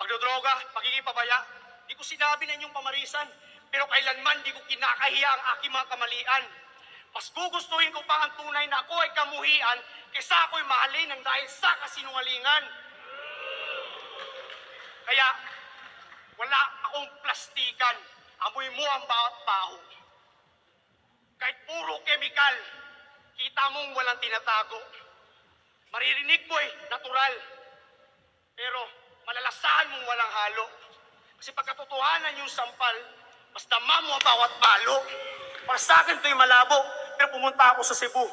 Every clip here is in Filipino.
pagdodroga, pagiging pabaya. Di ko sinabi na inyong pamarisan, pero kailanman di ko kinakahiya ang aking mga kamalian. Mas gugustuhin ko pa ang tunay na ako ay kamuhian kaysa ako'y mahalin ng dahil sa kasinungalingan. Kaya, wala akong plastikan. Amoy mo ang bawat baho. Kahit puro kemikal, kita mong walang tinatago. Maririnig mo natural. Pero malalasahan mong walang halo. Kasi pagkatotohanan yung sampal, mas dama mo ang bawat balo. Para sa akin ito'y malabo, pero pumunta ako sa Cebu.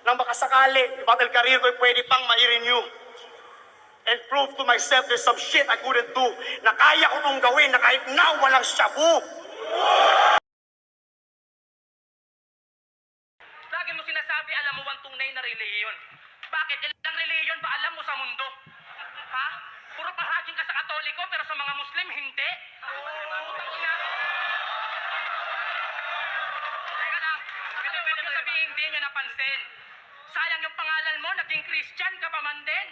Nang makasakali, yung battle career ko'y pwede pang ma-renew. And prove to myself there's some shit I couldn't do. Na kaya ko itong gawin na kahit na walang shabu. Lagi mo sinasabi, alam mo ang tunay na relihiyon. Bakit? Ilang relihiyon ba alam mo sa mundo? Ha? Puro paraging ka sa Katoliko pero sa mga Muslim, hindi? Teka lang. Huwag mo sabihin, hindi nyo napansin. Sayang yung pangalan mo, naging Christian ka pa man din.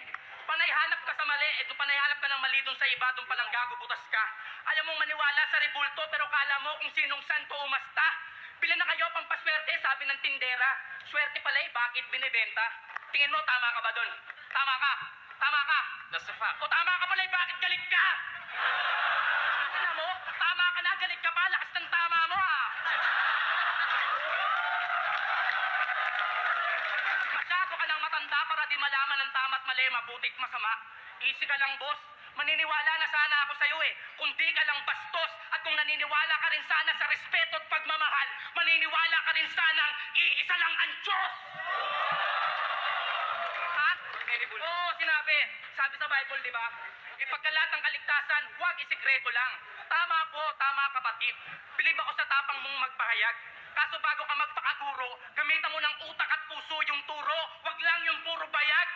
Panayhanap ka sa mali. Panayhanap ka ng mali dun sa iba, dun palang gago, butas ka. Ayaw mong maniwala sa rebulto, pero kala mo kung sinong santo umasta. Bili na kayo pampaswerte, sabi ng tindera. Swerte pala bakit binibenta? Tingin mo, tama ka ba dun? Tama ka? Tama ka? That's a fact. O tama ka pala bakit galit ka? Alam mo, tama ka na, galit ka pa, lakas ng tama mo Masyado ka ng matanda para di malaman ng tama at mali, mabutit masama. Easy ka lang, boss. Maniniwala na sana ako sa'yo Kung di ka lang bastos at kung naniniwala ka rin sana sa respeto at pagmamahal, maniniwala ka rin sana iisa lang ang Diyos! Ha? Oo, sinabi. Sabi sa Bible, di ba? Ipagkalat ang kaligtasan, huwag isikreto lang. Tama po, tama kapatid. Bilib ako sa tapang mong magpahayag. Kaso bago ka magpakaguro, gamitan mo ng utak at puso yung turo. Huwag lang yung puro bayag.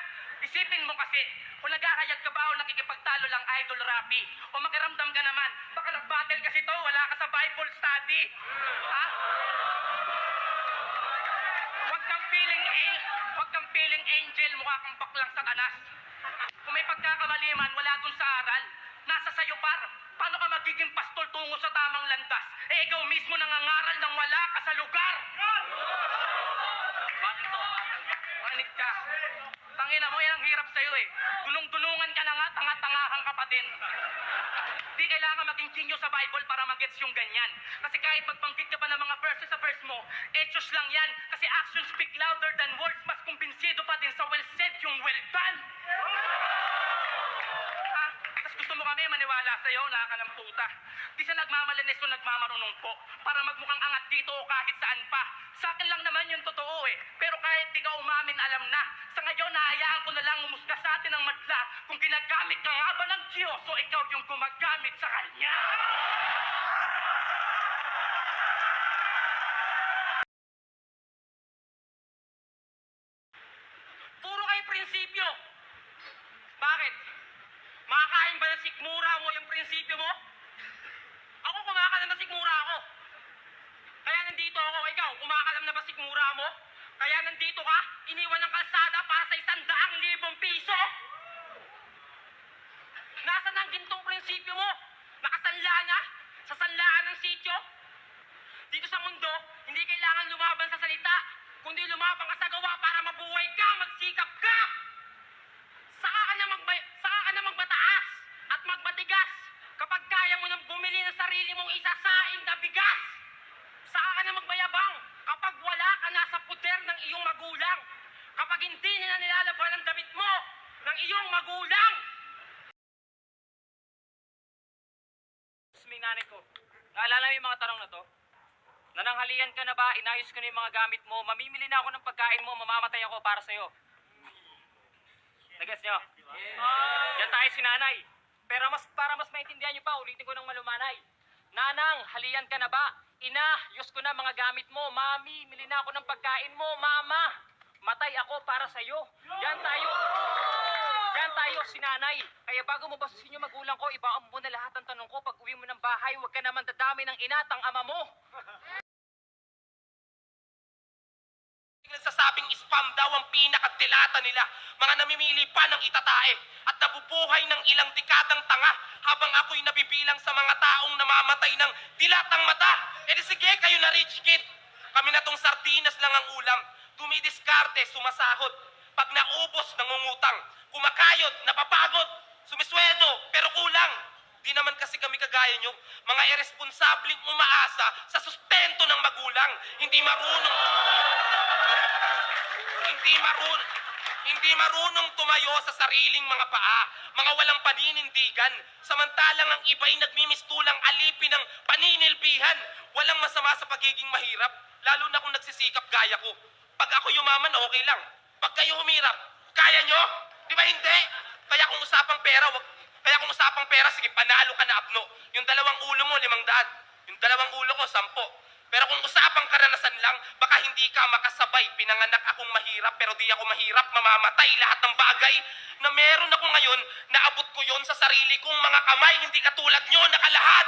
Isipin mo kasi, kung naghahayag ka ba o nakikipagtalo lang idol Rapi, o makiramdam ka naman, baka nag-battle kasi to, wala ka sa Bible study. Ha? Huwag kang feeling angel, mukha kang baklang satanas. Kung may pagkakamaliman, wala dun sa aral, nasa sayo par. Paano ka magiging pastol tungo sa tamang landas? Ikaw mismo nangangaral ng wala ka sa lugar. Bakit to? Makinig ka. Tangina mo, yan ang hirap sa'yo Tulong-tulungan ka na nga, tanga-tangahang kapatid. Di kailangan maging genyo sa Bible para magets yung ganyan. Kasi kahit magbanggit ka pa ng mga verses sa verse mo, etos lang yan. Kasi actions speak louder than words. Mas kumbinsido pa din sa well said yung well done. Ha? Tapos gusto mo kami maniwala sa'yo, naka ng puta. Di siya nagmamalinis o nagmamarunong po para magmukhang angat dito o kahit saan pa. Sa akin lang naman yung totoo Pero kahit di ka umamin, alam na. Sa ngayon, nahayaan ko na lang umusga sa atin ng madla kung ginagamit ka nga ba ng Diyos o ikaw yung gumagamit sa Kanya. Puro kayo prinsipyo. Bakit? Makakain ba ng sikmura mo yung prinsipyo mo? Ako kumakalam na sikmura ako. Kaya nandito ako, ikaw, kumakalam na ba sikmura mo? Kaya nandito ka, iniwan ng kalsada para sa 100,000 piso? Nasaan ang gintong prinsipyo mo? Nakasanla na? Sa sanlaan ng sityo? Dito sa mundo, hindi kailangan lumaban sa salita, kundi lumaban ka sa gawa para mabuhay ka, magsikap ka! Saka ka na magbataas at magbatigas kapag kaya mo nang bumili ng sarili mong isasaing na bigas. Saka ka na magmayabang kapag wala ka na sa puder ng iyong magulang. Kapag hindi nila nilalaban ang damit mo ng iyong magulang. May nanay ko, naalala mo yung mga tanong na to? Nananghalian ka na ba? Inayos ko na yung mga gamit mo? Mamimili na ako ng pagkain mo, mamamatay ako para sa'yo. Nagets nyo? Yan tayo si nanay. Pero para mas maintindihan nyo pa, ulitin ko ng malumanay. Nanang, halian ka na ba? Ina, yus ko na mga gamit mo. Mami, mili na ako ng pagkain mo. Mama, matay ako para sa'yo. Yan tayo si nanay. Kaya bago mo basusin yung magulang ko, ibaon mo na lahat ng tanong ko. Pag uwi mo ng bahay, huwag ka naman dadami ng inatang ama mo. Nagsasabing spam daw ang pinakadelata nila. Mga namimili pa ng itatae at nabubuhay ng ilang dekadang tanga habang ako'y nabibilang sa mga taong namamatay ng dilatang mata. E di sige, kayo na rich kid. Kami na tong sardinas lang ang ulam. Dumidiskarte, sumasahod. Pag naubos, nangungutang. Kumakayod, napapagod. Sumisweldo, pero kulang. Di naman kasi kami kagaya nyo, mga irresponsabling umaasa sa sustento ng magulang. Hindi marunong tumayo sa sariling mga paa, mga walang paninindigan, samantalang ang iba'y nagmimistulang alipin ng paninilbihan. Walang masama sa pagiging mahirap, lalo na kung nagsisikap gaya ko. Pag ako yumaman, okay lang. Pag kayo humirap, kaya nyo? Di ba hindi? Kaya kung usapang pera, sige, panalo ka na, Abno. Yung dalawang ulo mo, 500. Yung dalawang ulo ko, 10. Pero kung usapang karanasan lang, baka hindi ka makasabay. Pinanganak akong mahirap, pero di ako mahirap. Mamamatay lahat ng bagay na meron ako ngayon, naabot ko yon sa sarili kong mga kamay. Hindi katulad nyo, nakalahat.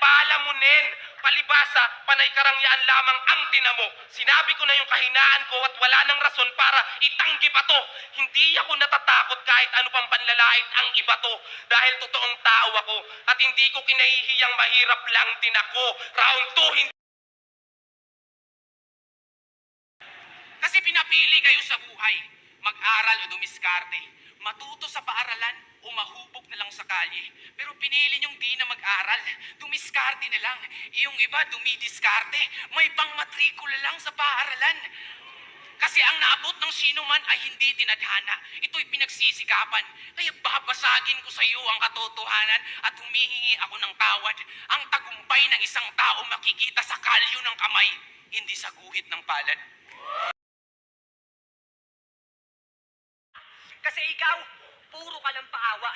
Paalamunin, palibasa, panay karangyaan lamang ang tinamo. Sinabi ko na yung kahinaan ko at wala nang rason para itanggi pa to. Hindi ako natatakot kahit ano pang panlalait ang iba to. Dahil totoong tao ako at hindi ko kinahihiyang mahirap lang din ako. Round 2, hindi. Kasi pinapili kayo sa buhay. Mag-aral o dumiskarte. Matuto sa paaralan o mahubog na lang sa kalye. Pero pinili niyong di na mag-aral. Dumiskarte na lang. Yung iba dumidiskarte. May pangmatrikula lang sa paaralan. Kasi ang naabot ng sino man ay hindi tinadhana. Ito'y pinagsisikapan. Kaya babasagin ko sa iyo ang katotohanan at humihingi ako ng tawad. Ang tagumpay ng isang tao makikita sa kalyo ng kamay, hindi sa guhit ng palad. Kasi ikaw, puro ka lang paawa.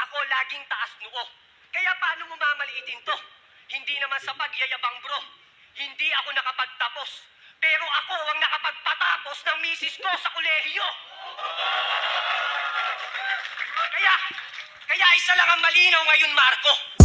Ako laging taas noo. Kaya paano mo mamaliitin to? Hindi naman sa pagyayabang, bro. Hindi ako nakapagtapos. Pero ako ang nakapagpatapos ng misis ko sa kolehiyo. Kaya isa lang ang malinaw ngayon, Marco.